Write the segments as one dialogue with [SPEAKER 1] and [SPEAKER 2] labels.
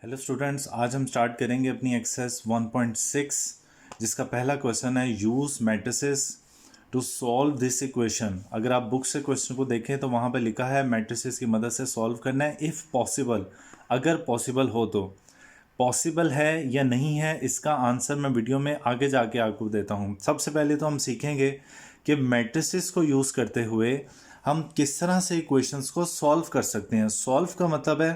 [SPEAKER 1] Hello students, आज हम start करेंगे अपनी एक्सरसाइज 1.6 जिसका पहला क्वेश्चन है use matrices to solve this equation. अगर आप बुक से क्वेश्चन को देखें तो वहाँ पे लिखा है मैट्रिसेस की मदद से सॉल्व करना है इफ़ पॉसिबल, अगर पॉसिबल हो तो। पॉसिबल है या नहीं है इसका आंसर मैं वीडियो में आगे जाके आपको देता हूँ। सबसे पहले तो हम सीखेंगे कि मैट्रिसेस को यूज़ करते हुए हम किस तरह से इक्वेशंस को सॉल्व कर सकते हैं। सॉल्व का मतलब है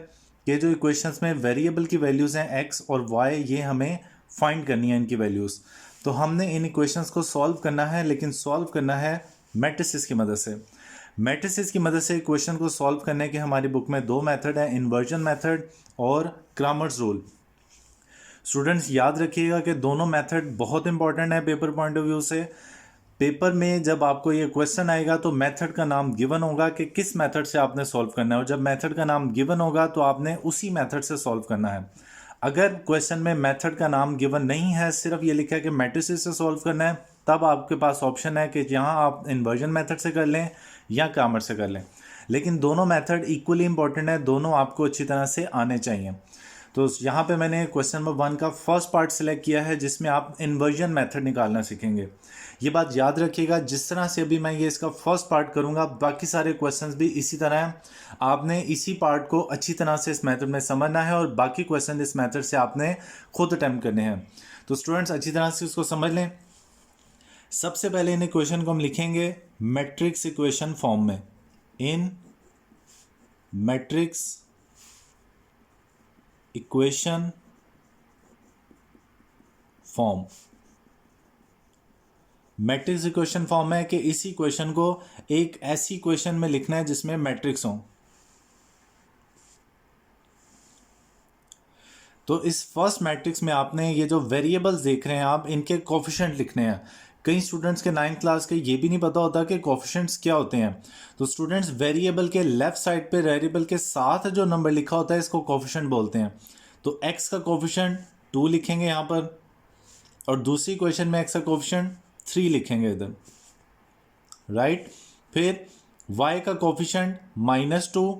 [SPEAKER 1] कि जो इक्वेशंस में वेरिएबल की वैल्यूज़ हैं एक्स और वाई, ये हमें फाइंड करनी है इनकी वैल्यूज़। तो हमने इन इक्वेशंस को सॉल्व करना है, लेकिन सॉल्व करना है मैट्रिसेस की मदद से। मैट्रिसेस की मदद से इक्वेशन को सॉल्व करने के हमारी बुक में दो मेथड हैं, इन्वर्जन मेथड और क्रैमर्स रूल। स्टूडेंट्स याद रखिएगा कि दोनों मेथड बहुत इंपॉर्टेंट है पेपर पॉइंट ऑफ व्यू से। पेपर में जब आपको ये क्वेश्चन आएगा तो मेथड का नाम गिवन होगा कि किस मेथड से आपने सॉल्व करना है, और जब मेथड का नाम गिवन होगा तो आपने उसी मेथड से सॉल्व करना है। अगर क्वेश्चन में मेथड का नाम गिवन नहीं है, सिर्फ ये लिखा है कि मैट्रिसेस से सॉल्व करना है, तब आपके पास ऑप्शन है कि यहाँ आप इन्वर्जन मेथड से कर लें या क्रैमर से कर लें। लेकिन दोनों मेथड इक्वली इंपॉर्टेंट है, दोनों आपको अच्छी तरह से आने चाहिए। तो यहाँ पे मैंने क्वेश्चन नंबर 1 का फर्स्ट पार्ट सिलेक्ट किया है जिसमें आप इन्वर्जन मेथड निकालना सीखेंगे। ये बात याद रखिएगा, जिस तरह से अभी मैं ये इसका फर्स्ट पार्ट करूँगा, बाकी सारे क्वेश्चंस भी इसी तरह हैं। आपने इसी पार्ट को अच्छी तरह से इस मेथड में समझना है और बाकी क्वेश्चन इस मेथड से आपने खुद अटैम्प्ट करने हैं। तो स्टूडेंट्स अच्छी तरह से इसको समझ लें। सबसे पहले इन इक्वेशन को हम लिखेंगे मैट्रिक्स इक्वेशन फॉर्म में, in matrix equation form. Matrix equation form है कि इस इक्वेशन को एक ऐसी इक्वेशन में लिखना है जिसमें मैट्रिक्स हो। तो इस फर्स्ट मैट्रिक्स में आपने ये जो वेरिएबल्स देख रहे हैं आप, इनके कोफिशिएंट लिखने हैं। कई स्टूडेंट्स के 9th क्लास के ये भी नहीं पता होता कि कोफिशिएंट्स क्या होते हैं। तो स्टूडेंट्स वेरिएबल के लेफ्ट साइड पे वेरिएबल के साथ जो नंबर लिखा होता है इसको कोफिशिएंट बोलते हैं। तो x का कोफिशिएंट 2 लिखेंगे यहाँ पर, और दूसरी इक्वेशन में x का कोफिशिएंट 3 लिखेंगे इधर, राइट। फिर y का कोफिशिएंट -2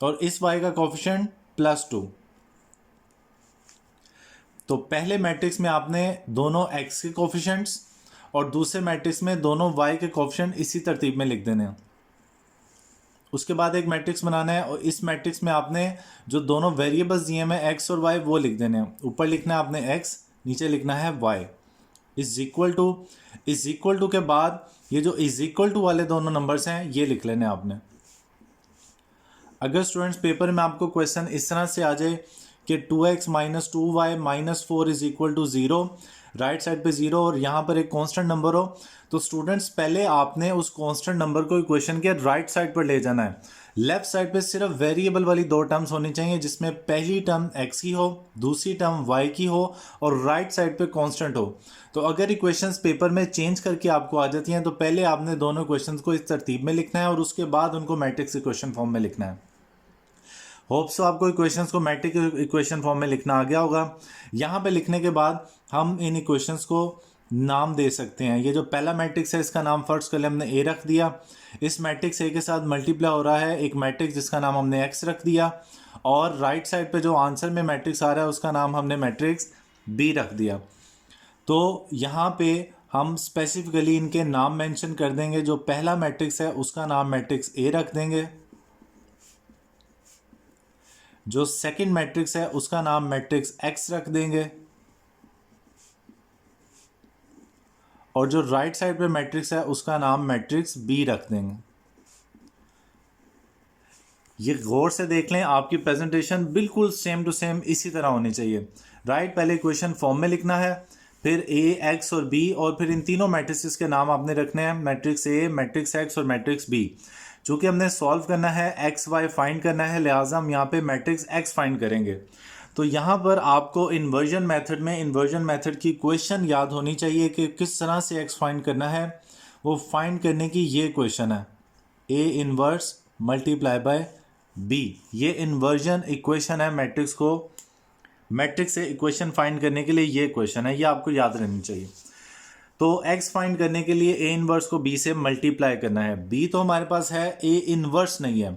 [SPEAKER 1] और इस y का कोफिशिएंट +2। तो पहले मैट्रिक्स में आपने दोनों x के कोफिशिएंट्स और दूसरे मैट्रिक्स में दोनों y के कोफिशिएंट इसी तरतीब में लिख देने हैं। उसके बाद एक मैट्रिक्स बनाना है और इस मैट्रिक्स में आपने जो दोनों वेरिएबल्स दिए हैं x और y वो लिख देने हैं। ऊपर लिखना है आपने x, नीचे लिखना है y। इज इक्वल टू के बाद ये जो इज इक्वल टू वाले दोनों नंबर्स हैं ये लिख लेने आपने। अगर स्टूडेंट्स पेपर में आपको क्वेश्चन इस तरह से आ जाए कि 2x - 2y - 4 is equal to 0, right side पे 0 और यहाँ पर एक कांस्टेंट नंबर हो, तो स्टूडेंट्स पहले आपने उस कांस्टेंट नंबर को इक्वेशन के राइट साइड पर ले जाना है। लेफ्ट साइड पे सिर्फ वेरिएबल वाली दो टर्म्स होनी चाहिए जिसमें पहली टर्म x की हो, दूसरी टर्म y की हो और राइट साइड पे कांस्टेंट हो। तो अगर इक्वेशंस पेपर में चेंज करके आपको आ जाती हैं तो पहले आपने दोनों इक्वेशंस को इस तरतीब में लिखना है और उसके बाद उनको मैट्रिक्स इक्वेशन फॉर्म में लिखना है। होप्स आपको इक्वेशंस को मैट्रिक इक्वेशन फॉर्म में लिखना आ गया होगा। यहाँ पे लिखने के बाद हम इन इक्वेशंस को नाम दे सकते हैं। ये जो पहला मैट्रिक्स है इसका नाम फर्स्ट कॉलम हमने ए रख दिया। इस मैट्रिक्स ए के साथ मल्टीप्लाई हो रहा है एक मैट्रिक्स जिसका नाम हमने एक्स रख दिया, और राइट साइड पे जो आंसर में मैट्रिक्स आ रहा है उसका नाम हमने मैट्रिक्स बी रख दिया। तो यहाँ पे हम स्पेसिफिकली इनके नाम मेंशन कर देंगे। जो पहला मैट्रिक्स है उसका नाम मैट्रिक्स ए रख देंगे, जो सेकंड मैट्रिक्स है उसका नाम मैट्रिक्स एक्स रख देंगे, और जो राइट साइड पे मैट्रिक्स है उसका नाम मैट्रिक्स बी रख देंगे। ये गौर से देख लें, आपकी प्रेजेंटेशन बिल्कुल सेम टू सेम इसी तरह होनी चाहिए। राइट, पहले इक्वेशन फॉर्म में लिखना है, फिर ए, एक्स और बी, और फिर इन तीनों मैट्रिक्स के नाम आपने रखने हैं, मैट्रिक्स ए, मैट्रिक्स एक्स और मैट्रिक्स बी। चूंकि हमने सॉल्व करना है, एक्स वाई फाइंड करना है, लिहाजा हम यहाँ पे मैट्रिक्स एक्स फाइंड करेंगे। तो यहाँ पर आपको इन्वर्जन मेथड में इन्वर्जन मेथड की क्वेश्चन याद होनी चाहिए कि किस तरह से एक्स फाइंड करना है। वो फाइंड करने की ये क्वेश्चन है, A inverse multiply by B. ये इन्वर्जन इक्वेशन है मैट्रिक्स को, मैट्रिक्स से इक्वेशन फाइंड करने के लिए ये क्वेश्चन है, ये आपको याद रहनी चाहिए। तो x फाइंड करने के लिए a इनवर्स को b से मल्टीप्लाई करना है। b तो हमारे पास है, a इनवर्स नहीं है।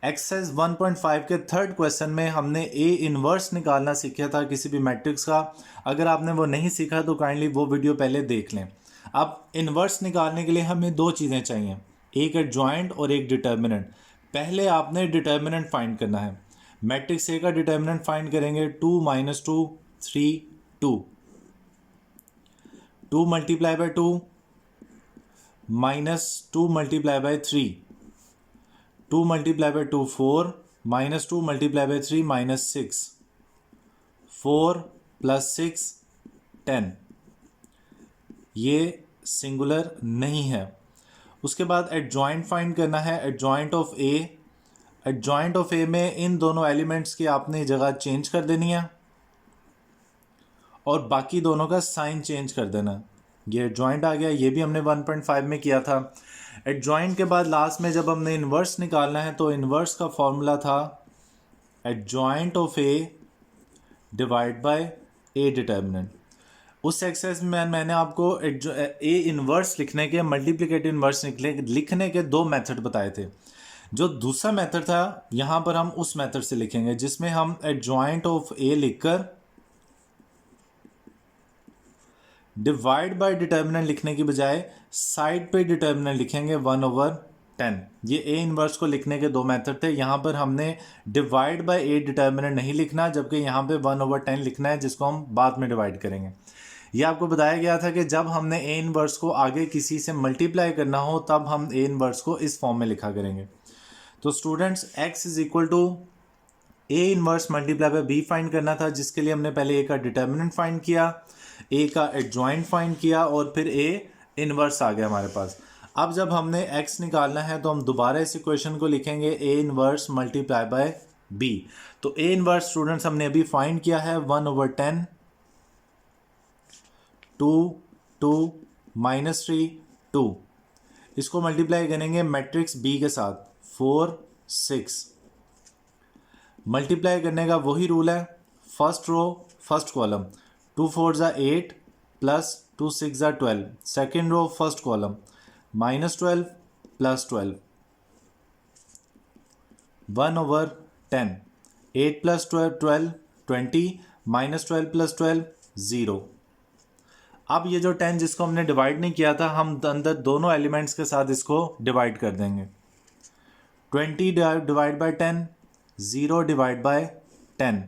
[SPEAKER 1] एक्सरसाइज 1.5 के थर्ड क्वेश्चन में हमने ए इनवर्स निकालना सीखा था किसी भी मैट्रिक्स का। अगर आपने वो नहीं सीखा तो काइंडली वो वीडियो पहले देख लें। अब इनवर्स निकालने के लिए हमें दो चीज़ें चाहिए, एक एडजॉइंट और एक डिटर्मिनेंट। पहले आपने डिटर्मिनेंट फाइंड करना है। मैट्रिक्स ए का डिटर्मिनेंट फाइंड करेंगे 2 - 2 3 2, 2 multiply by 2 -2 multiply by 3, 2 multiply by 2 4, -2 multiply by 3 -6, 4 + 6 10। ये सिंगुलर नहीं है। उसके बाद एडजॉइंट फाइंड करना है, adjoint of A. Adjoint of A में इन दोनों एलिमेंट्स की आपने जगह चेंज कर देनी है और बाकी दोनों का साइन चेंज कर देना। ये एडजॉइंट आ गया, ये भी हमने 1.5 में किया था। एडजॉइंट के बाद लास्ट में जब हमने इन्वर्स निकालना है तो इन्वर्स का फॉर्मूला था adjoint of A divide by A determinant. उस एक्सरसाइज में मैंने आपको ए इन्वर्स लिखने के, मल्टीप्लिकेटिव इन्वर्स लिखने के दो मेथड बताए थे। जो दूसरा मेथड था यहाँ पर हम उस मेथड से लिखेंगे जिसमें हम एडजॉइंट ऑफ ए लिखकर डिवाइड बाय डिटर्मिनेंट लिखने की बजाय साइड पे डिटर्मिनेंट लिखेंगे 1/10। ये ए इनवर्स को लिखने के दो मेथड थे। यहाँ पर हमने डिवाइड बाय ए डिटर्मिनेंट नहीं लिखना, जबकि यहाँ पे 1/10 लिखना है, जिसको हम बाद में डिवाइड करेंगे। ये आपको बताया गया था कि जब हमने ए इनवर्स को आगे किसी से मल्टीप्लाई करना हो तब हम ए इनवर्स को इस फॉर्म में लिखा करेंगे। तो students x = A inverse multiply by B find करना था, जिसके लिए हमने पहले ए का डिटर्मिनेंट फाइंड किया, ए का एडजॉइंट फाइंड किया और फिर ए इनवर्स आ गया हमारे पास। अब जब हमने x निकालना है तो हम दोबारा इस इक्वेशन को लिखेंगे A inverse multiply by B. तो ए इनवर्स स्टूडेंट्स हमने अभी फाइंड किया है 1/10, 2 2 -3 2। इसको मल्टीप्लाई करेंगे मैट्रिक्स बी के साथ 4 6। मल्टीप्लाई करने का वही रूल है, first row first column 2 4 = 8 + 2 6 = 12। Second row first column -12 + 12 1/10। 8 + 12 20, -12 + 12 0। अब ये जो 10 जिसको हमने डिवाइड नहीं किया था, हम अंदर दोनों एलिमेंट्स के साथ इसको डिवाइड कर देंगे। 20 डिवाइड बाय 10, 0 डिवाइड बाय 10।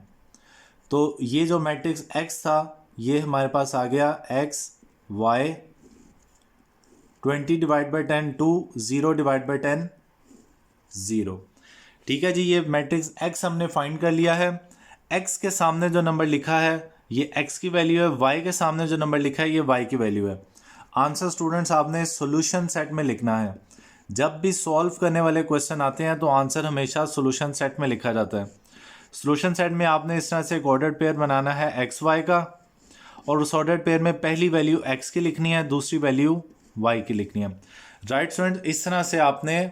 [SPEAKER 1] तो ये जो मैट्रिक्स x था ये हमारे पास आ गया x y। 20 divide by 10 2, 0 divide by 10 0। ठीक है जी, ये मैट्रिक्स x हमने फाइंड कर लिया है। x के सामने जो नंबर लिखा है ये x की वैल्यू है, y के सामने जो नंबर लिखा है ये y की वैल्यू है। आंसर स्टूडेंट्स आपने सॉल्यूशन सेट में लिखना है। जब भी सॉल्व करने वाले क्वेश्चन आते हैं तो आंसर हमेशा सॉल्यूशन सेट में लिखा जाता है। सॉल्यूशन सेट में आपने इस तरह से एक ऑर्डर्ड पेयर बनाना है एक्स वाई का, और उस ऑर्डर्ड पेयर में पहली वैल्यू x की लिखनी है, दूसरी वैल्यू y की लिखनी है। राइट स्टूडेंट, इस तरह से आपने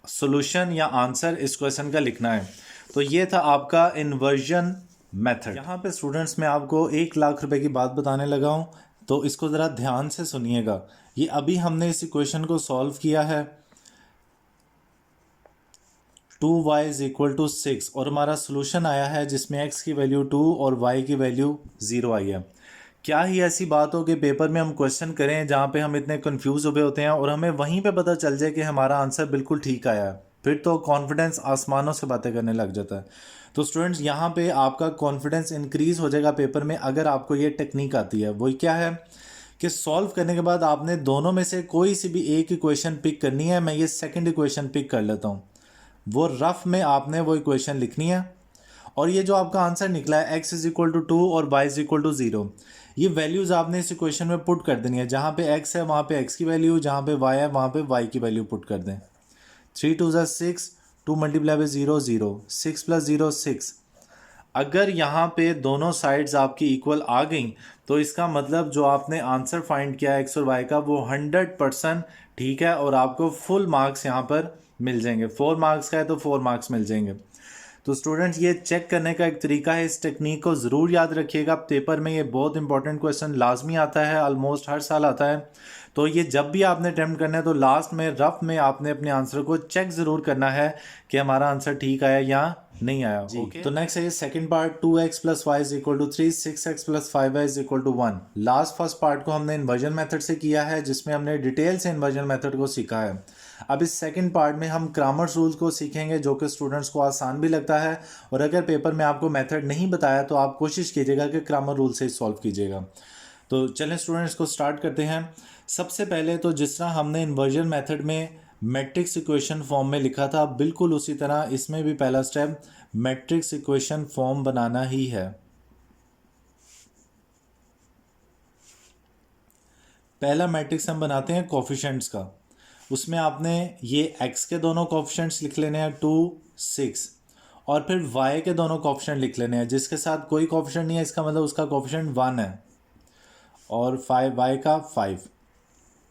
[SPEAKER 1] सॉल्यूशन या आंसर इस क्वेश्चन का लिखना है। तो ये था आपका इन्वर्जन मेथड। यहाँ पे स्टूडेंट्स मैं आपको 1 लाख रुपए की बात बताने लगा हूँ, तो इसको ज़रा ध्यान से सुनिएगा। ये अभी हमने इस इक्वेशन को सॉल्व किया है 2y = 6 और हमारा सोल्यूशन आया है जिसमें x की वैल्यू 2 और y की वैल्यू 0 आई है। क्या ही ऐसी बात हो कि पेपर में हम क्वेश्चन करें जहाँ पे हम इतने कंफ्यूज हुए होते हैं और हमें वहीं पे पता चल जाए कि हमारा आंसर बिल्कुल ठीक आया है, फिर तो कॉन्फिडेंस आसमानों से बातें करने लग जाता है। तो स्टूडेंट्स यहाँ पे आपका कॉन्फिडेंस इंक्रीज़ हो जाएगा पेपर में अगर आपको ये टेक्निक आती है। वही क्या है कि सॉल्व करने के बाद आपने दोनों में से कोई सी भी एक इक्वेशन पिक करनी है। मैं ये सेकंड इक्वेशन पिक कर लेता हूँ, वो रफ में आपने वो इक्वेशन लिखनी है और ये जो आपका आंसर निकला है x = 2 और y = 0, ये वैल्यूज़ आपने इस इक्वेशन में पुट कर देनी है। जहाँ पे x है वहाँ पे x की वैल्यू, जहाँ पे y है वहाँ पे y की वैल्यू पुट कर दें। 3 2 = 6, 2 × 0 0, 6 + 0 6। अगर यहाँ पे दोनों साइड्स आपकी इक्वल आ गई तो इसका मतलब जो आपने आंसर फाइंड किया x और y का वो 100% ठीक है और आपको फुल मार्क्स यहाँ पर मिल जाएंगे। 4 मार्क्स का है तो 4 मार्क्स मिल जाएंगे। तो स्टूडेंट्स ये चेक करने का एक तरीका है, इस टेक्निक को ज़रूर याद रखिएगा। पेपर में ये बहुत इंपॉर्टेंट क्वेश्चन लाजमी आता है, ऑलमोस्ट हर साल आता है। तो ये जब भी आपने अटैम्प्ट करना है तो लास्ट में रफ में आपने अपने आंसर को चेक ज़रूर करना है कि हमारा आंसर ठीक आया या नहीं आया। ओके, तो नेक्स्ट है second part, 2x + y = 3, 6x + 5y = 1। Last first part को हमने इन्वर्जन मेथड से किया है, जिसमें हमने डिटेल से इन्वर्जन मेथड को सीखा है। अब इस सेकंड पार्ट में हम क्रामर्स रूल्स को सीखेंगे, जो कि स्टूडेंट्स को आसान भी लगता है। और अगर पेपर में आपको मेथड नहीं बताया तो आप कोशिश कीजिएगा कि क्रामर रूल से सॉल्व कीजिएगा। तो चलें स्टूडेंट्स को स्टार्ट करते हैं। सबसे पहले तो जिस तरह हमने इन्वर्जन मेथड में मैट्रिक्स इक्वेशन फॉर्म में लिखा था, बिल्कुल उसी तरह इसमें भी पहला स्टेप मैट्रिक्स इक्वेशन फॉर्म बनाना ही है। पहला मैट्रिक्स हम बनाते हैं कोफिशिएंट्स का। उसमें आपने ये x के दोनों कोफिशिएंट्स लिख लेने हैं 2, 6, और फिर y के दोनों कोफिशिएंट लिख लेने हैं। जिसके साथ कोई कोफिशिएंट नहीं है इसका मतलब उसका कोफिशिएंट 1 है, और 5y का 5।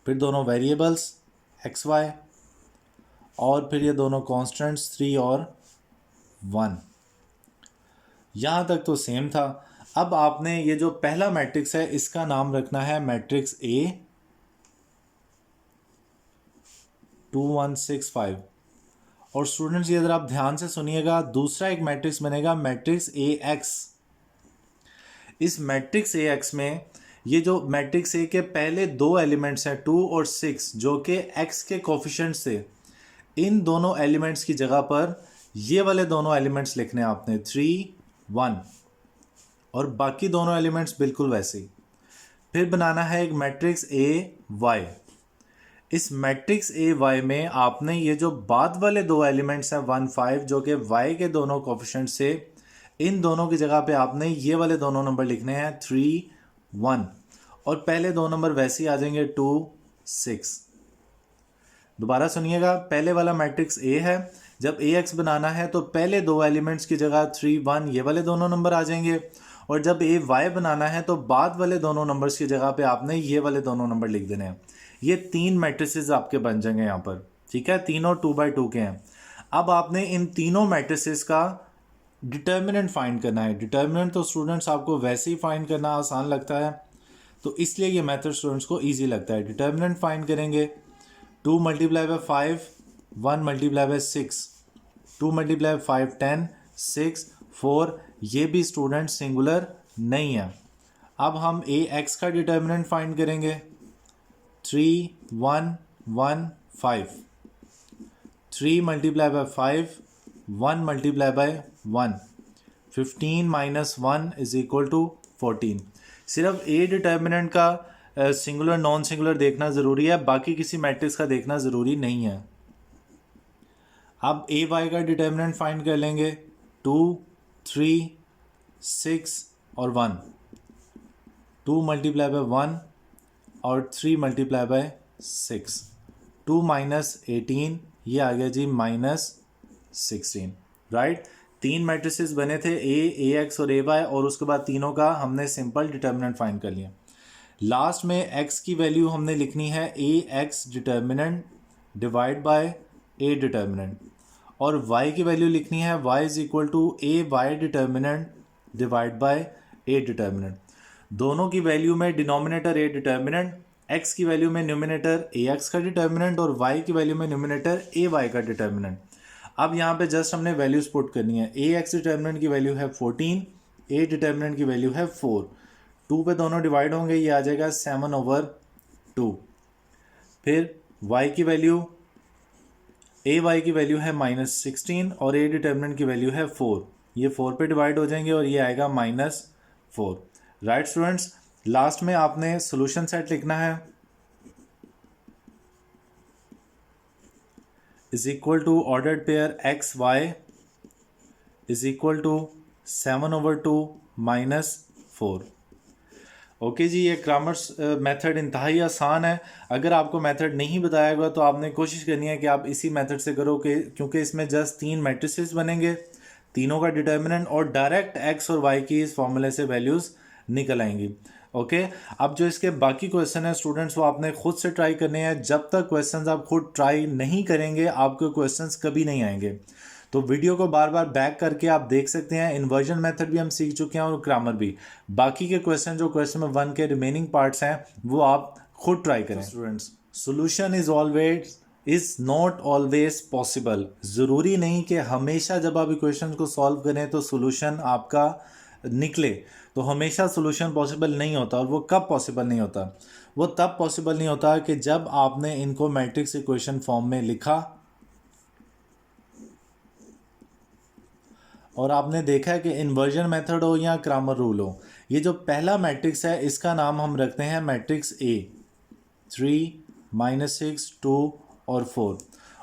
[SPEAKER 1] फिर दोनों वेरिएबल्स एक्स वाई, और फिर ये दोनों कॉन्स्टेंट्स 3 और 1। यहाँ तक तो सेम था। अब आपने ये जो पहला मैट्रिक्स है इसका नाम रखना है मैट्रिक्स A 2 1 6 5। और स्टूडेंट्स ये अगर आप ध्यान से सुनिएगा, दूसरा एक मैट्रिक्स बनेगा मैट्रिक्स AX। इस मैट्रिक्स AX में ये जो मैट्रिक्स A के पहले दो एलिमेंट्स हैं 2 और 6, जो कि x के कोफिशिएंट्स थे, इन दोनों एलिमेंट्स की जगह पर ये वाले दोनों एलिमेंट्स लिखने हैं आपने 3 1, और बाकी दोनों एलिमेंट्स बिल्कुल वैसे ही। फिर बनाना है एक मैट्रिक्स AY। इस मैट्रिक्स AY में आपने ये जो बाद वाले दो एलिमेंट्स हैं 1 5, जो कि y के दोनों कोफिशिएंट्स से, इन दोनों की जगह पे आपने ये वाले दोनों नंबर लिखने हैं 3 1, और पहले दो नंबर वैसे ही आ जाएंगे 2 6। दोबारा सुनिएगा, पहले वाला मैट्रिक्स A है, जब AX बनाना है तो पहले दो एलिमेंट्स की जगह 3 1 ये वाले दोनों नंबर आ जाएंगे, और जब AY बनाना है तो बाद वाले दोनों नंबर्स की जगह पे आपने ये वाले दोनों नंबर लिख देने हैं। ये तीन मैट्रिसेस आपके बन जाएंगे यहाँ पर, ठीक है, तीनों 2 by 2 के हैं। अब आपने इन तीनों मैट्रिसेस का डिटर्मिनेंट फाइंड करना है। डिटर्मिनेंट तो स्टूडेंट्स आपको वैसे ही फाइंड करना आसान लगता है, तो इसलिए ये मेथड स्टूडेंट्स को ईजी लगता है। डिटर्मिनेंट फाइंड करेंगे 2 × 5 1 × 6, 2 × 5 10, 6 4, ये भी स्टूडेंट सिंगुलर नहीं है। अब हम AX का डिटर्मिनेंट फाइंड करेंगे 3 1 1 5, 3 × 5 1 × 1, 15 - 1 = 14। सिर्फ A डिटर्मिनेंट का सिंगुलर नॉन सिंगुलर देखना ज़रूरी है, बाकी किसी मैट्रिक्स का देखना ज़रूरी नहीं है। अब AY का डिटर्मिनेंट फाइंड कर लेंगे 2 3 6 और 1, 2 × 1 और 3 × 6, 2 - 18, ये आ गया जी -16, राइट। तीन मैट्रिसेस बने थे A AX और AY, और उसके बाद तीनों का हमने सिंपल डिटर्मिनेंट फाइंड कर लिया। लास्ट में x की वैल्यू हमने लिखनी है AX determinant divide by A determinant, और y की वैल्यू लिखनी है y = AY determinant divide by A determinant. दोनों की वैल्यू में डिनोमिनेटर A डिटर्मिनेंट, x की वैल्यू में न्यूमिनेटर AX का डिटर्मिनेंट, और y की वैल्यू में न्यूमिनेटर AY का डिटर्मिनेंट। अब यहाँ पे जस्ट हमने वैल्यूज पुट करनी है। AX डिटर्मिनेंट की वैल्यू है 14, A डिटर्मिनेंट की वैल्यू है 4, 2 पे दोनों डिवाइड होंगे, ये आ जाएगा 7/2। फिर y की वैल्यू, AY की वैल्यू है -16, और A डिटर्मिनेंट की वैल्यू है 4, ये 4 पे डिवाइड हो जाएंगे और ये आएगा -4, राइट स्टूडेंट्स। लास्ट में आपने सोल्यूशन सेट लिखना है = ordered pair x y = 7/2 -4। Okay जी, ये ग्रामर्स मेथड इंतहाई आसान है। अगर आपको मेथड नहीं बताया गया तो आपने कोशिश करनी है कि आप इसी मेथड से करो, क्योंकि इसमें जस्ट 3 मैट्रिसेस बनेंगे, तीनों का डिटर्मिनेंट, और डायरेक्ट x और y की इस फॉर्मूले से वैल्यूज़ निकल आएंगी। ओके, अब जो इसके बाकी क्वेश्चन है स्टूडेंट्स, वो आपने खुद से ट्राई करने हैं। जब तक क्वेश्चंस आप खुद ट्राई नहीं करेंगे आपके क्वेश्चंस कभी नहीं आएंगे। तो वीडियो को बार बार बैक करके आप देख सकते हैं। इन्वर्जन मेथड भी हम सीख चुके हैं और ग्रामर भी। बाकी के क्वेश्चन जो क्वेश्चन नंबर 1 के रिमेनिंग पार्ट्स हैं वो आप खुद ट्राई करें। Students, solution is not always possible. ज़रूरी नहीं कि हमेशा जब आप इक्वेशन को सॉल्व करें तो सोल्यूशन आपका निकले। तो हमेशा सोल्यूशन पॉसिबल नहीं होता। और वो कब पॉसिबल नहीं होता? वो तब पॉसिबल नहीं होता कि जब आपने इनको मैट्रिक्स इक्वेशन फॉर्म में लिखा और आपने देखा है कि इन्वर्जन मेथड हो या क्रामर रूल हो। ये जो पहला मैट्रिक्स है इसका नाम हम रखते हैं मैट्रिक्स ए, 3, -6, 2 और 4।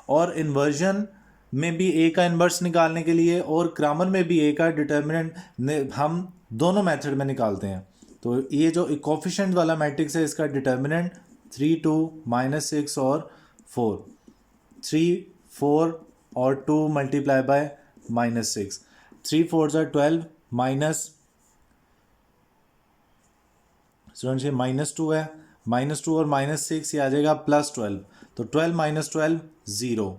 [SPEAKER 1] और इन्वर्जन में भी ए का इन्वर्स निकालने के लिए और क्रामर में भी ए का डिटर्मिनेंट हम दोनों मेथड में निकालते हैं। तो ये जो कोफिशिएंट वाला मैट्रिक्स है इसका डिटर्मिनेंट 3, 2, -6 और 4, 3, 4 और 2 multiply by -6, 3 4s are 12 minus students ये -2 है, -2 और -6 ये आ जाएगा +12। तो 12 - 12 0।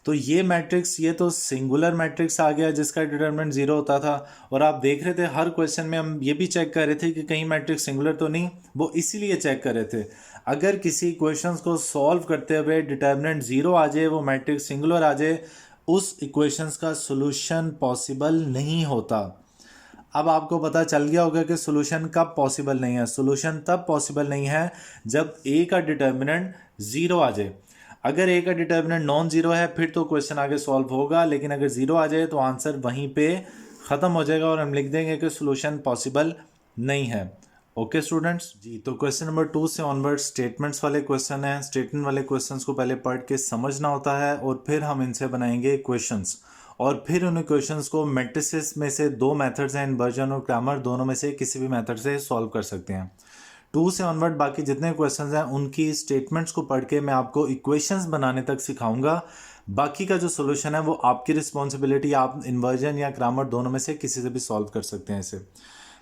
[SPEAKER 1] तो ये मैट्रिक्स, ये तो सिंगुलर मैट्रिक्स आ गया जिसका डिटरमिनेंट 0 होता था। और आप देख रहे थे हर क्वेश्चन में हम ये भी चेक कर रहे थे कि कहीं मैट्रिक्स सिंगुलर तो नहीं। वो इसीलिए चेक कर रहे थे अगर किसी क्वेश्चंस को सॉल्व करते हुए डिटरमिनेंट 0 आ जाए, वो मैट्रिक्स सिंगुलर आ जाए, उस इक्वेशंस का सॉल्यूशन पॉसिबल नहीं होता। अब आपको पता चल गया होगा कि सॉल्यूशन कब पॉसिबल नहीं है। सॉल्यूशन तब पॉसिबल नहीं है जब ए का डिटर्मिनेंट 0 आ जाए। अगर ए का डिटर्मिनेंट नॉन जीरो है फिर तो क्वेश्चन आगे सॉल्व होगा, लेकिन अगर 0 आ जाए तो आंसर वहीं पे ख़त्म हो जाएगा और हम लिख देंगे कि सॉल्यूशन पॉसिबल नहीं है। ओके स्टूडेंट्स जी, तो क्वेश्चन नंबर 2 से ऑनवर्ड स्टेटमेंट्स वाले क्वेश्चन हैं। स्टेटमेंट वाले क्वेश्चंस को पहले पढ़ के समझना होता है और फिर हम इनसे बनाएंगे क्वेश्चंस, और फिर उन क्वेश्चंस को मैट्रिसेस में से 2 मेथड्स हैं, इन्वर्जन और ग्रामर, दोनों में से किसी भी मेथड से सॉल्व कर सकते हैं। 2 से ऑनवर्ड बाकी जितने क्वेश्चंस हैं उनकी स्टेटमेंट्स को पढ़ के मैं आपको इक्वेशंस बनाने तक सिखाऊंगा। बाकी का जो सोल्यूशन है वो आपकी रिस्पॉन्सिबिलिटी, आप इन्वर्जन या ग्रामर दोनों में से किसी से भी सॉल्व कर सकते हैं इसे।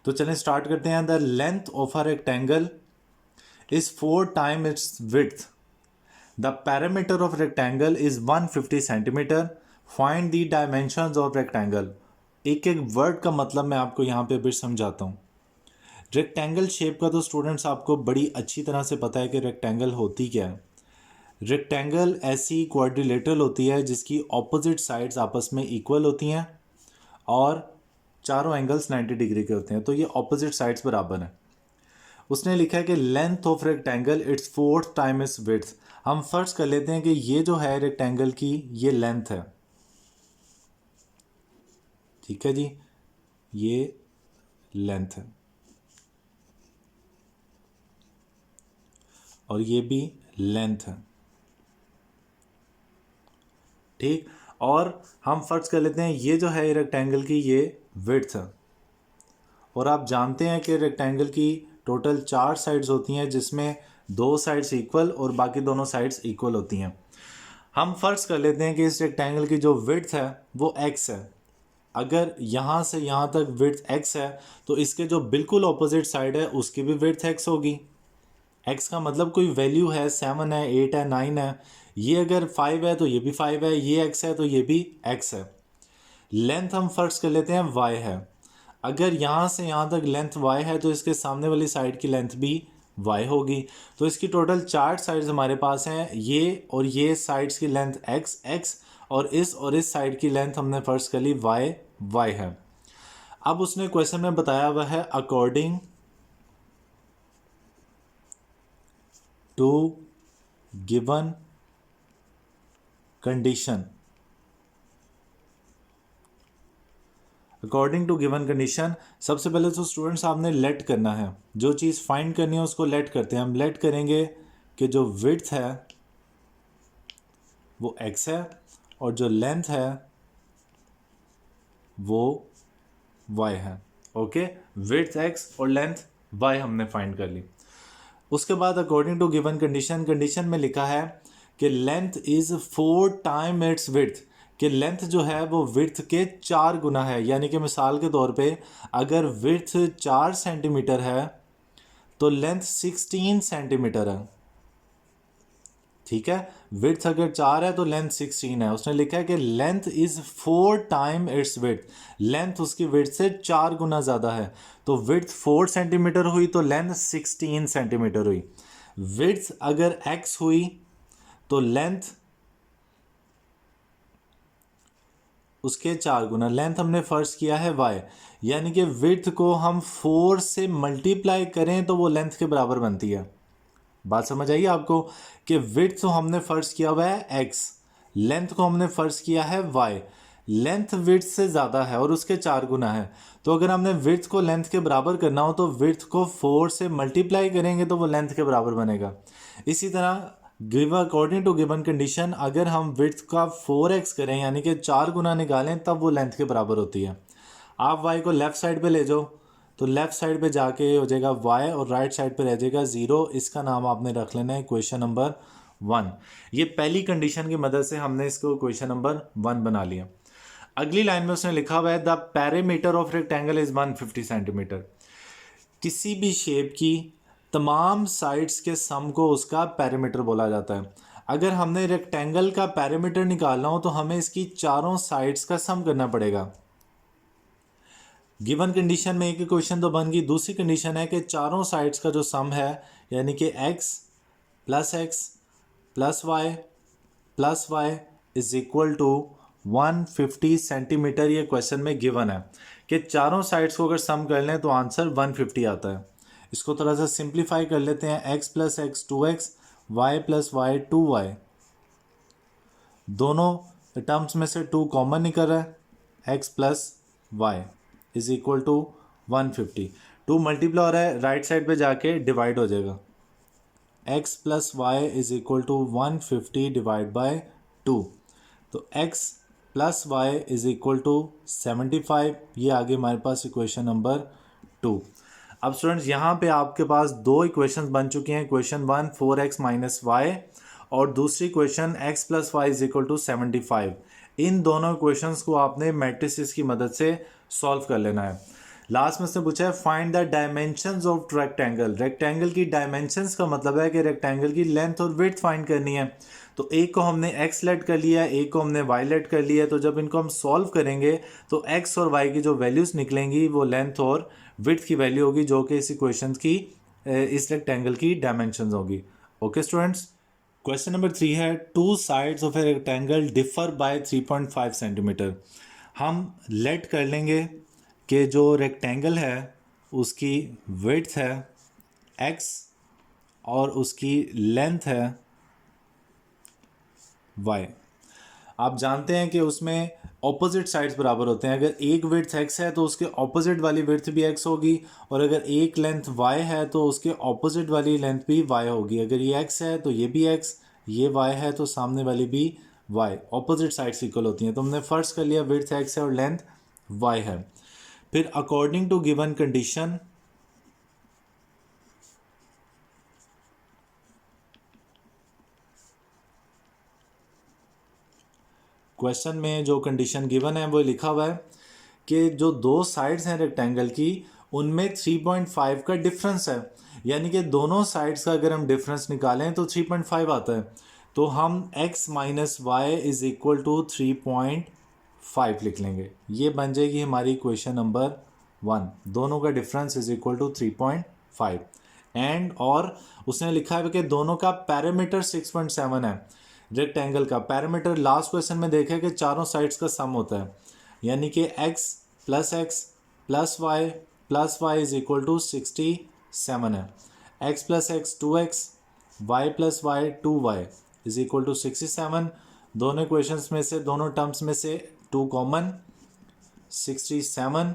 [SPEAKER 1] तो चलें स्टार्ट करते हैं। The length of a rectangle is 4 time its width. The parameter of rectangle is 150 centimetre. Find the dimensions of rectangle. एक एक वर्ड का मतलब मैं आपको यहाँ पे भी समझाता हूँ। रेक्टेंगल शेप का तो स्टूडेंट्स आपको बड़ी अच्छी तरह से पता है कि रेक्टेंगल होती क्या है। रेक्टेंगल ऐसी क्वाड्रिलेटरल होती है जिसकी ऑपोजिट साइड्स आपस में इक्वल होती हैं और चारों एंगल्स 90 डिग्री के होते हैं, तो ये ऑपोजिट साइड्स बराबर हैं। उसने लिखा है कि length of rectangle it's 4 time its width. हम फर्ज कर लेते हैं कि ये जो है रेक्टेंगल की ये लेंथ है, ठीक है जी, ये लेंथ है और ये भी लेंथ है, ठीक। और हम फर्ज कर लेते हैं ये जो है रेक्टेंगल की ये विड्थ है, और आप जानते हैं कि रेक्टेंगल की टोटल 4 साइड्स होती हैं जिसमें 2 साइड्स इक्वल और बाकी दोनों साइड्स इक्वल होती हैं। हम फर्ज कर लेते हैं कि इस रेक्टेंगल की जो विड्थ है वो x है। अगर यहाँ से यहाँ तक विड्थ x है तो इसके जो बिल्कुल ऑपोजिट साइड है उसकी भी विड्थ x होगी। x का मतलब कोई वैल्यू है, 7 है, 8 है, 9 है। ये अगर 5 है तो ये भी 5 है, ये x है तो ये भी x है। लेंथ हम फर्ज कर लेते हैं y है। अगर यहाँ से यहाँ तक लेंथ y है तो इसके सामने वाली साइड की लेंथ भी y होगी। तो इसकी टोटल 4 साइड्स हमारे पास हैं, ये और ये साइड्स की लेंथ x और इस साइड की लेंथ हमने फर्ज कर ली y है। अब उसने क्वेश्चन में बताया हुआ है according to given condition. According to given condition, सबसे पहले तो स्टूडेंट्स आपने लेट करना है, जो चीज़ फाइंड करनी है उसको लेट करते हैं। हम लेट करेंगे कि जो विड्थ है वो x है और जो लेंथ है वो y है। ओके, विड्थ x और लेंथ y हमने फाइंड कर ली। उसके बाद according to given condition, condition में लिखा है कि length is 4 time its width, कि लेंथ जो है वो विड्थ के 4 गुना है। यानी कि मिसाल के तौर पे अगर विड्थ 4 सेंटीमीटर है तो लेंथ 16 सेंटीमीटर है। ठीक है। विड्थ अगर 4 है तो लेंथ 16 है। उसने लिखा है कि length is 4 time its width, length उसकी विड्थ से 4 गुना ज़्यादा है। तो विड्थ 4 सेंटीमीटर हुई तो लेंथ 16 सेंटीमीटर हुई। विड्थ अगर x हुई तो लेंथ उसके 4 गुना, लेंथ हमने फर्स्ट किया है y, यानी कि विड्थ को हम 4 से मल्टीप्लाई करें तो वो लेंथ के बराबर बनती है। बात समझ आई आपको कि विड्थ तो हमने फर्स्ट किया हुआ है x, लेंथ को हमने फर्स्ट किया है y, लेंथ विड्थ से ज़्यादा है और उसके 4 गुना है। तो अगर हमने विड्थ को लेंथ के बराबर करना हो तो विड्थ को 4 से मल्टीप्लाई करेंगे तो वो लेंथ के बराबर बनेगा। इसी तरह give according to given condition अगर हम विड्थ का 4x करें यानी कि 4 गुना निकालें तब वो लेंथ के बराबर होती है। आप y को लेफ्ट साइड पे ले जाओ तो लेफ्ट साइड पे जाके हो जाएगा y और राइट साइड पे रह जाएगा 0। इसका नाम आपने रख लेना है क्वेश्चन नंबर 1। ये पहली कंडीशन की मदद से हमने इसको क्वेश्चन नंबर 1 बना लिया। अगली लाइन में उसने लिखा हुआ है the perimeter of rectangle is 150 centimetre. किसी भी शेप की तमाम साइड्स के सम को उसका पेरीमीटर बोला जाता है। अगर हमने रेक्टेंगल का पेरीमीटर निकालना हो तो हमें इसकी चारों साइड्स का सम करना पड़ेगा। गिवन कंडीशन में एक क्वेश्चन तो बन गई, दूसरी कंडीशन है कि चारों साइड्स का जो सम है यानी कि x plus y is equal to 150 centimetre. ये क्वेश्चन में गिवन है कि चारों साइड्स को अगर सम कर लें तो आंसर 150 आता है। इसको थोड़ा सा सिंप्लीफाई कर लेते हैं। x plus x 2x, y plus y 2y, दोनों टर्म्स में से 2 कॉमन निकल रहा है। x plus y is equal to 150, 2 multiply हो रहा है, राइट साइड पे जाके डिवाइड हो जाएगा। x plus y is equal to 150 divide by 2, तो x plus y is equal to 75। ये आगे हमारे पास इक्वेशन नंबर 2। अब स्टूडेंट्स यहाँ पे आपके पास दो इक्वेशंस बन चुकी हैं। इक्वेशन 1 4x माइनस वाई और दूसरी equation x plus y is equal to 75। इन दोनों इक्वेशंस को आपने मैट्रिसेस की मदद से सॉल्व कर लेना है। लास्ट में उसने पूछा है find the dimensions of rectangle. Rectangle की डायमेंशंस का मतलब है कि रेक्टेंगल की लेंथ और विड्थ फाइंड करनी है। तो एक को हमने x लेट कर लिया है, एक को हमने y लेट कर लिया है। तो जब इनको हम सॉल्व करेंगे तो x और y की जो वैल्यूज निकलेंगी वो लेंथ और विड्थ की वैल्यू होगी जो कि इस इक्वेशन की इस रेक्टेंगल की डायमेंशंस होगी। ओके स्टूडेंट्स, क्वेश्चन नंबर 3 है two sides of a rectangle differ by 3.5 centimetre. हम लेट कर लेंगे कि जो रेक्टेंगल है उसकी विड्थ है x और उसकी लेंथ है y। आप जानते हैं कि उसमें ऑपोजिट साइड्स बराबर होते हैं। अगर एक विड्थ x है तो उसके ऑपोजिट वाली विड्थ भी x होगी और अगर एक लेंथ y है तो उसके ऑपोजिट वाली लेंथ भी y होगी। अगर ये x है तो ये भी x, ये y है तो सामने वाली भी y। ऑपोजिट साइड्स इक्वल होती हैं। तो हमने फर्स्ट कर लिया विड्थ x है और लेंथ y है। फिर according to given condition question में जो कंडीशन गिवन है वो लिखा हुआ है कि जो दो साइड्स हैं रेक्टेंगल की उनमें 3.5 का डिफरेंस है। यानी कि दोनों साइड्स का अगर हम डिफरेंस निकालें तो 3.5 आता है। तो हम x minus y is equal to 3.5 लिख लेंगे। ये बन जाएगी हमारी इक्वेशन नंबर 1। दोनों का difference is equal to 3.5 and और उसने लिखा है कि दोनों का पैरामीटर 6.7 है। रेक्टेंगल का पैरामीटर लास्ट क्वेश्चन में देखा कि चारों साइड्स का सम होता है यानी कि x plus y is equal to 67 है। x plus x 2x, y plus y 2y is equal to 67। दोनों इक्वेशंस में से दोनों टर्म्स में से 2 common 67।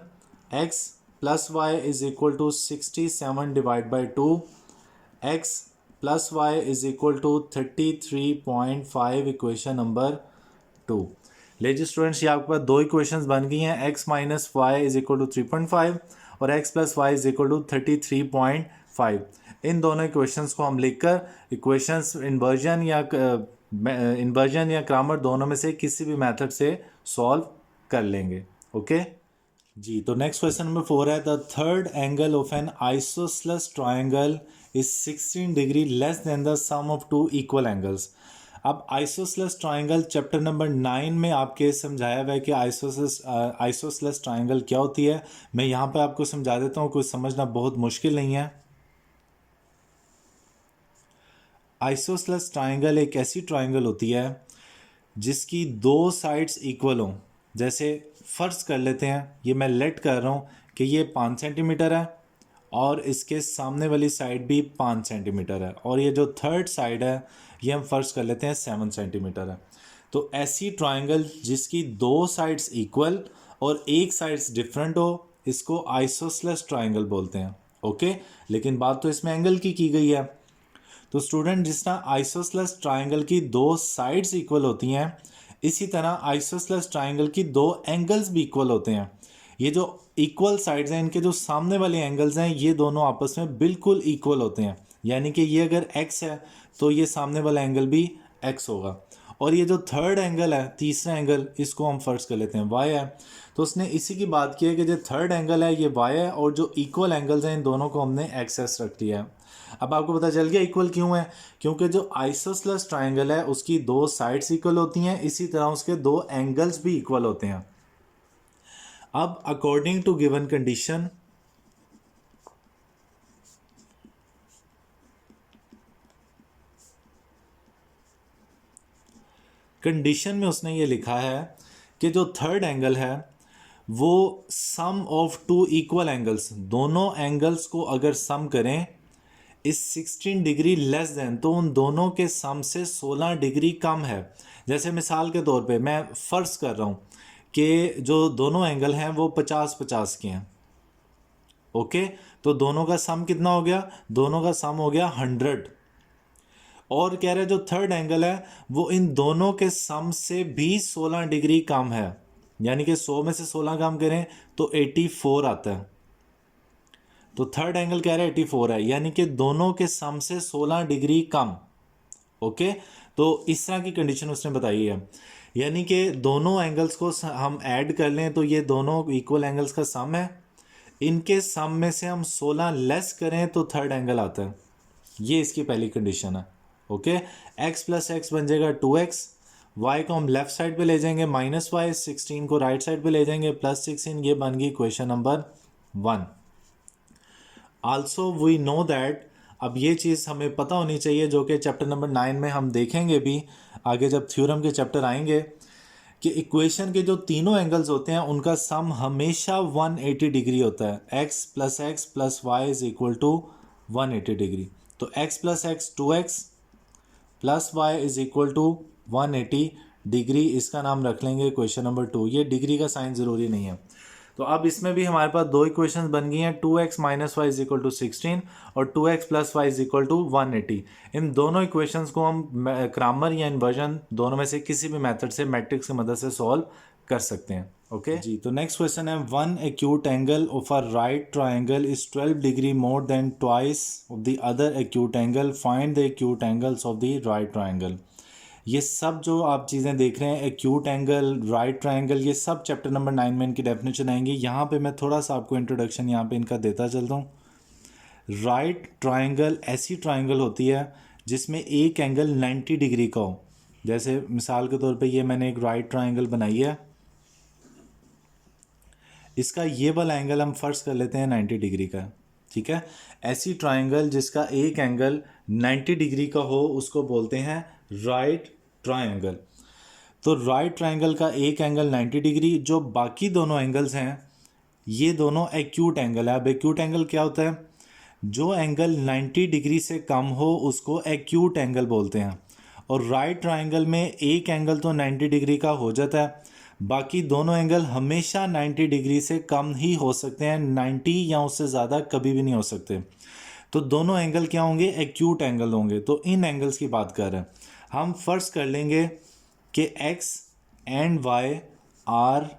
[SPEAKER 1] x plus y is equal to 67 divide by 2, x plus y is equal to 33.5 equation number 2। लेजिए students, ये आपके पास दो इक्वेशंस बन गई हैं। x minus y is equal to 3.5 और x plus y is equal to 33.5। इन दोनों इक्वेशंस को हम लिखकर इक्वेशंस इन्वर्जन या ग्रामर दोनों में से किसी भी मेथड से सॉल्व कर लेंगे। ओके जी, तो नेक्स्ट क्वेश्चन नंबर 4 है the third angle of an isosceles triangle is 16 degree less than the sum of two equal angles. अब आइसोसेलेस ट्राइंगल चैप्टर नंबर 9 में आपके समझाया हुआ है कि आइसोसेलेस ट्राइंगल क्या होती है। मैं यहाँ पे आपको समझा देता हूँ, कुछ समझना बहुत मुश्किल नहीं है। आइसोसेलेस ट्राइंगल एक ऐसी ट्राइंगल होती है जिसकी दो साइड्स इक्वल हों। जैसे फर्ज कर लेते हैं, ये मैं लेट कर रहा हूँ कि ये 5 सेंटीमीटर है और इसके सामने वाली साइड भी 5 सेंटीमीटर है, और ये जो थर्ड साइड है ये हम फर्ज कर लेते हैं 7 सेंटीमीटर है। तो ऐसी ट्राइंगल जिसकी दो साइड्स इक्वल और एक साइड्स डिफरेंट हो, इसको आइसोसेलेस ट्राइंगल बोलते हैं। ओके, लेकिन बात तो इसमें एंगल की गई है। तो स्टूडेंट, जिस तरह आइसोसेलेस ट्राइंगल की दो साइड्स इक्वल होती हैं, इसी तरह आइसोसेलेस ट्राइंगल की दो एंगल्स भी इक्वल होते हैं। ये जो इक्वल साइड्स हैं, इनके जो सामने वाले एंगल्स हैं, ये दोनों आपस में बिल्कुल इक्वल होते हैं। यानी कि ये अगर x है तो ये सामने वाला एंगल भी x होगा। और ये जो थर्ड एंगल है, तीसरा एंगल, इसको हम फर्ज कर लेते हैं y है। तो उसने इसी की बात की है कि जो थर्ड एंगल है ये y है, और जो इक्वल एंगल्स हैं इन दोनों को हमने एक्स रख दिया है। अब आपको पता चल गया इक्वल क्यों है, क्योंकि जो आइसोसेलेस ट्राइंगल है उसकी दो साइड्स इक्वल होती हैं, इसी तरह उसके दो एंगल्स भी इक्वल होते हैं। अब according to given condition, condition में उसने ये लिखा है कि जो थर्ड एंगल है वो सम ऑफ टू इक्वल एंगल्स, दोनों एंगल्स को अगर सम करें इस 16 डिग्री लेस देन, तो उन दोनों के सम से 16 डिग्री कम है। जैसे मिसाल के तौर पे मैं फर्ज कर रहा हूँ कि जो दोनों एंगल हैं वो 50-50 के हैं। ओके, तो दोनों का सम कितना हो गया, दोनों का सम हो गया 100। और कह रहे जो थर्ड एंगल है वो इन दोनों के सम से भी 16 डिग्री कम है। यानी कि 100 में से 16 कम करें तो 84 आता है। तो थर्ड एंगल कह रहा है 84 है, यानी कि दोनों के सम से 16 डिग्री कम। ओके, तो इस तरह की कंडीशन उसने बताई है। यानी कि दोनों एंगल्स को हम ऐड कर लें तो ये दोनों इक्वल एंगल्स का सम है, इनके सम में से हम 16 लेस करें तो थर्ड एंगल आता है। ये इसकी पहली कंडीशन है। ओके, x प्लस एक्स बन जाएगा 2x, y को हम लेफ्ट साइड पे ले जाएंगे -y, 16 को राइट साइड पे ले जाएंगे +16। ये बन गई question number 1। Also we know that, अब ये चीज़ हमें पता होनी चाहिए जो कि चैप्टर नंबर 9 में हम देखेंगे भी आगे जब थ्योरम के चैप्टर आएंगे, कि इक्वेशन के जो तीनों एंगल्स होते हैं उनका सम हमेशा 180 डिग्री होता है। x plus y is equal to 180 degree. तो x plus x 2x plus y is equal to 180 degree, इसका नाम रख लेंगे क्वेश्चन नंबर 2। ये डिग्री का साइन ज़रूरी नहीं है। तो अब इसमें भी हमारे पास दो इक्वेशंस बन गई हैं, 2x minus y is equal to 16 और 2x plus y is equal to 180। इन दोनों इक्वेशंस को हम क्रैमर या इन्वर्जन, दोनों में से किसी भी मेथड से, मैट्रिक्स की मदद से सॉल्व कर सकते हैं। ओके जी, तो नेक्स्ट क्वेश्चन है, one acute angle of a right triangle is 12 degree more than twice of the other acute angle, find the acute angles of the right triangle. ये सब जो आप चीज़ें देख रहे हैं, एक्यूट एंगल, राइट ट्राइंगल, ये सब चैप्टर नंबर 9 में इनकी डेफिनेशन आएंगी। यहाँ पे मैं थोड़ा सा आपको इंट्रोडक्शन यहाँ पे इनका देता चलता हूँ। राइट ट्राइंगल ऐसी ट्राइंगल होती है जिसमें एक एंगल 90 डिग्री का हो। जैसे मिसाल के तौर पे ये मैंने एक राइट ट्राइंगल बनाई है, इसका ये वाला एंगल हम फर्ज कर लेते हैं 90 डिग्री का। ठीक है, ऐसी ट्राइंगल जिसका एक एंगल 90 डिग्री का हो उसको बोलते हैं राइट ट्राइंगल। तो राइट ट्राइंगल का एक एंगल 90 डिग्री, जो बाकी दोनों एंगल्स हैं ये दोनों एक्यूट एंगल है। अब एक्यूट एंगल क्या होता है, जो एंगल 90 डिग्री से कम हो उसको एक्यूट एंगल बोलते हैं। और राइट ट्राइंगल में एक एंगल तो 90 डिग्री का हो जाता है, बाकी दोनों एंगल हमेशा 90 डिग्री से कम ही हो सकते हैं, 90 या उससे ज़्यादा कभी भी नहीं हो सकते। तो दोनों एंगल क्या होंगे, एक्यूट एंगल होंगे। तो इन एंगल्स की बात कर रहे हैं हम। फर्स्ट कर लेंगे कि x and y are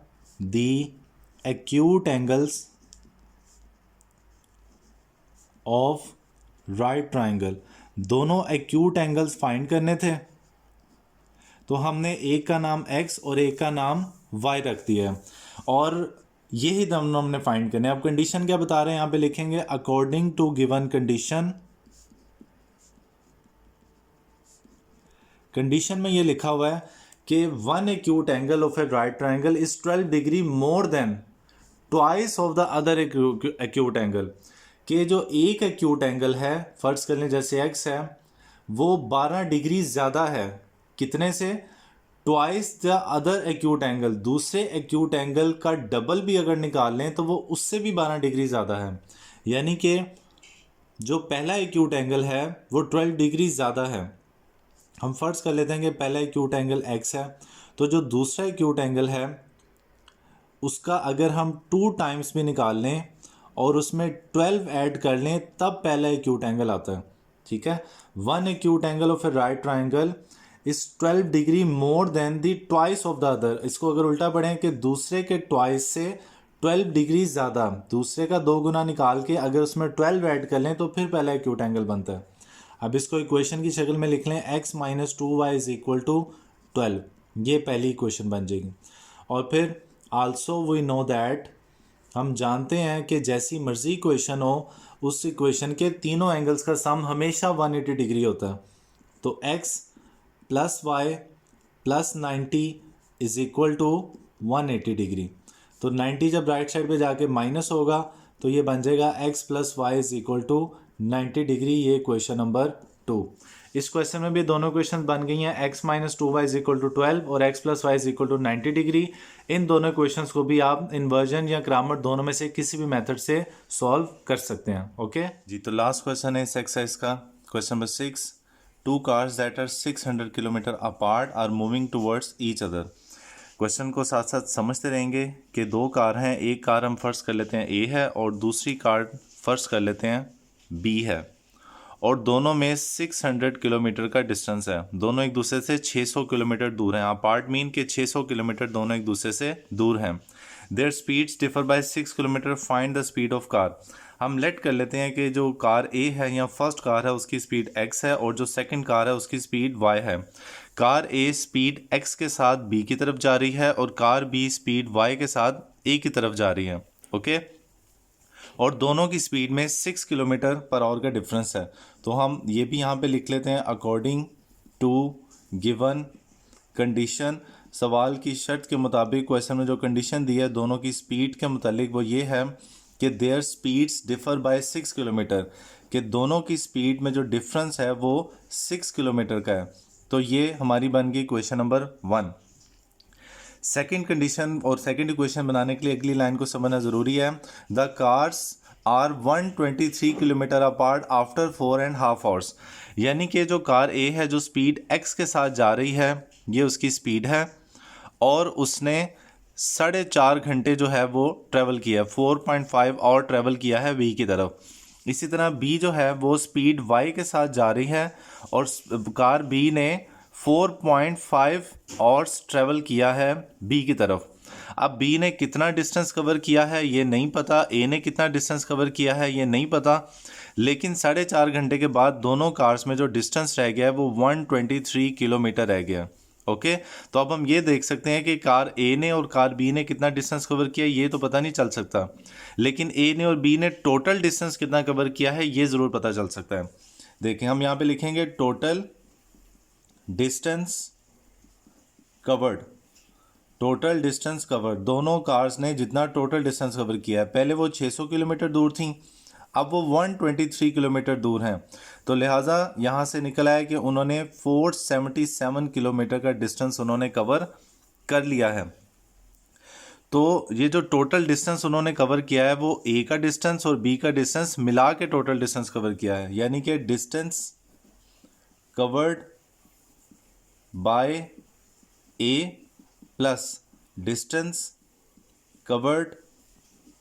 [SPEAKER 1] the acute angles of right triangle. दोनों एक्यूट एंगल्स फाइंड करने थे, तो हमने एक का नाम x और एक का नाम y रख दिया है, और यही दोनों हमने फाइंड करने हैं। अब कंडीशन क्या बता रहे हैं यहाँ पे लिखेंगे, according to given condition condition में ये लिखा हुआ है कि one acute angle of a right triangle is 12 degree more than twice of the other acute angle, कि जो एक एक्यूट एंगल है, फर्ज कर लें जैसे एक्स है, वो 12 डिग्री ज़्यादा है कितने से, twice the other acute angle, दूसरे एक्यूट एंगल का डबल भी अगर निकाल लें तो वो उससे भी 12 डिग्री ज़्यादा है। यानी कि जो पहला एक्यूट एंगल है वो 12 डिग्री ज़्यादा है। हम फर्ज कर लेते हैं कि पहला एक्यूट एंगल एक्स है, तो जो दूसरा एक्यूट एंगल है उसका अगर हम 2 टाइम्स भी निकाल लें और उसमें 12 ऐड कर लें तब पहला एक्यूट एंगल आता है। ठीक है, one acute angle of a right triangle is 12 degree more then the twice of the other. इसको अगर उल्टा पढ़ें कि दूसरे के ट्वाइस से 12 डिग्री ज़्यादा, दूसरे का 2 गुना निकाल के अगर उसमें 12 ऐड कर लें तो फिर पहला एक्यूट एंगल बनता है। अब इसको इक्वेशन की शक्ल में लिख लें, x minus 2y is equal to 12, ये पहली इक्वेशन बन जाएगी। और फिर आल्सो वी नो दैट, हम जानते हैं कि जैसी मर्जी इक्वेशन हो उस इक्वेशन के तीनों एंगल्स का सम हमेशा 180 डिग्री होता है। तो x plus y plus 90 is equal to 180 degree. तो 90 जब राइट साइड पे जाके माइनस होगा तो ये बन जाएगा x plus y is equal to 90 degree. ये क्वेश्चन नंबर 2। इस क्वेश्चन में भी दोनों क्वेश्चन बन गई हैं, x minus 2y is equal to 12 और x plus y is equal to 90 degree. इन दोनों क्वेश्चंस को भी आप इन्वर्जन या ग्रामर दोनों में से किसी भी मेथड से सॉल्व कर सकते हैं। ओके जी, तो लास्ट क्वेश्चन है इस एक्सरसाइज का, question number 6। Two cars that are 600 kilometre apart are moving towards each other. Question को साथ साथ समझते रहेंगे कि दो कार हैं, एक कार हम फर्ज कर लेते हैं ए है और दूसरी कार फर्ज कर लेते हैं बी है, और दोनों में 600 किलोमीटर का डिस्टेंस है, दोनों एक दूसरे से 600 किलोमीटर दूर हैं। अपार्ट मीन के 600 किलोमीटर दोनों एक दूसरे से दूर हैं। Their speeds differ by 6 kilometre, find the speed of car. हम लेट कर लेते हैं कि जो कार ए है या फर्स्ट कार है उसकी स्पीड x है और जो सेकंड कार है उसकी स्पीड y है। कार ए स्पीड x के साथ b की तरफ जा रही है और कार b स्पीड y के साथ a की तरफ जा रही है। ओके, और दोनों की स्पीड में 6 किलोमीटर पर आवर का डिफरेंस है। तो हम ये भी यहाँ पे लिख लेते हैं, अकॉर्डिंग टू गिवन कंडीशन। सवाल की शर्त के मुताबिक क्वेश्चन में जो कंडीशन दी है दोनों की स्पीड के मुतालिक वो ये है कि their speeds differ by 6 kilometre, कि दोनों की स्पीड में जो डिफरेंस है वो 6 किलोमीटर का है। तो ये हमारी बन गई क्वेश्चन नंबर 1। सेकंड कंडीशन और सेकंड इक्वेशन बनाने के लिए अगली लाइन को समझना ज़रूरी है। The cars are 123 kilometre apart after 4.5 hours. यानी कि जो कार ए है जो स्पीड x के साथ जा रही है ये उसकी स्पीड है और उसने 4.5 घंटे जो है वो ट्रैवल किया, 4.5 और ट्रैवल किया है बी की तरफ। इसी तरह बी जो है वो स्पीड y के साथ जा रही है और कार बी ने 4.5 आवर्स ट्रैवल किया है बी की तरफ। अब बी ने कितना डिस्टेंस कवर किया है ये नहीं पता, ए ने कितना डिस्टेंस कवर किया है ये नहीं पता, लेकिन 4.5 घंटे के बाद दोनों कार्स में जो डिस्टेंस रह गया है वो 123 किलोमीटर रह गया। ओके, तो अब हम ये देख सकते हैं कि कार ए ने और कार बी ने कितना डिस्टेंस कवर किया ये तो पता नहीं चल सकता, लेकिन ए ने और बी ने टोटल डिस्टेंस कितना कवर किया है ये ज़रूर पता चल सकता है। देखें, हम यहाँ पे लिखेंगे total distance covered. Total distance covered, दोनों कार्स ने जितना टोटल डिस्टेंस कवर किया है, पहले वो 600 किलोमीटर दूर थी, अब वो 123 किलोमीटर दूर हैं, तो लिहाजा यहाँ से निकल आया कि उन्होंने 477 किलोमीटर का डिस्टेंस उन्होंने कवर कर लिया है। तो ये जो टोटल डिस्टेंस उन्होंने कवर किया है वो ए का डिस्टेंस और बी का डिस्टेंस मिला के टोटल डिस्टेंस कवर किया है, यानी कि distance covered by A plus distance covered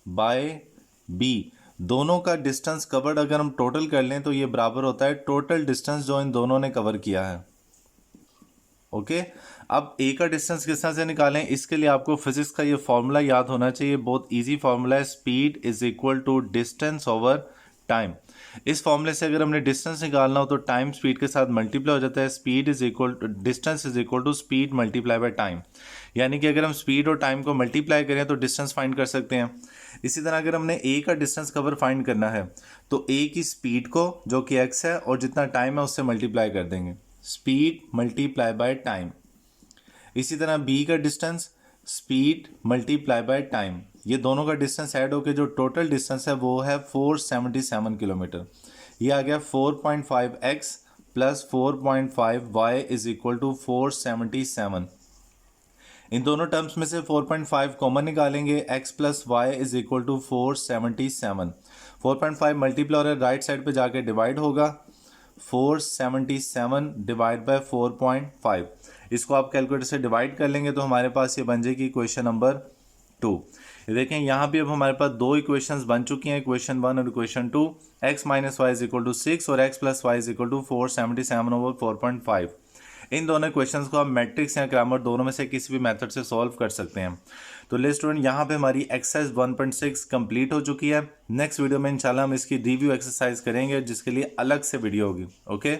[SPEAKER 1] by B, दोनों का डिस्टेंस कवर्ड अगर हम टोटल कर लें तो ये बराबर होता है टोटल डिस्टेंस जो इन दोनों ने कवर किया है। ओके, अब ए का डिस्टेंस किस तरह से निकालें, इसके लिए आपको फिजिक्स का ये फॉर्मूला याद होना चाहिए, बहुत इजी फॉर्मूला है, speed is equal to distance over time. इस फॉर्मूले से अगर हमने डिस्टेंस निकालना हो तो टाइम स्पीड के साथ मल्टीप्लाई हो जाता है, speed is equal to distance is equal to speed multiply by time. यानी कि अगर हम स्पीड और टाइम को मल्टीप्लाई करें तो डिस्टेंस फाइंड कर सकते हैं। इसी तरह अगर हमने ए का डिस्टेंस कवर फाइंड करना है तो ए की स्पीड को जो कि एक्स है और जितना टाइम है उससे मल्टीप्लाई कर देंगे। Speed multiply by time. इसी तरह बी का distance speed multiply by time, ये दोनों का डिस्टेंस ऐड होकर जो टोटल डिस्टेंस है वो है 477 किलोमीटर। ये आ गया 4.5x plus 4.5y is equal to 477। इन दोनों टर्म्स में से 4.5 कॉमन निकालेंगे, x plus y is equal to 477। 4.5 multiply और राइट साइड पे जाके डिवाइड होगा, 477 डिवाइड बाय 4.5। इसको आप कैलकुलेटर से डिवाइड कर लेंगे तो हमारे पास ये बन जाएगी इक्वेशन नंबर 2। ये देखें यहाँ भी अब हमारे पास दो इक्वेशंस बन चुकी हैं, इक्वेशन 1 और equation 2। x minus y is equal to 6 और x plus y is equal to 477 over 4.5। इन दोनों क्वेश्चंस को आप मैट्रिक्स या ग्रामर दोनों में से किसी भी मेथड से सॉल्व कर सकते हैं। तो ले स्टूडेंट, यहाँ पे हमारी एक्सरसाइज 1.6 कंप्लीट हो चुकी है। नेक्स्ट वीडियो में इंशाल्लाह हम इसकी रिव्यू एक्सरसाइज करेंगे जिसके लिए अलग से वीडियो होगी। ओके।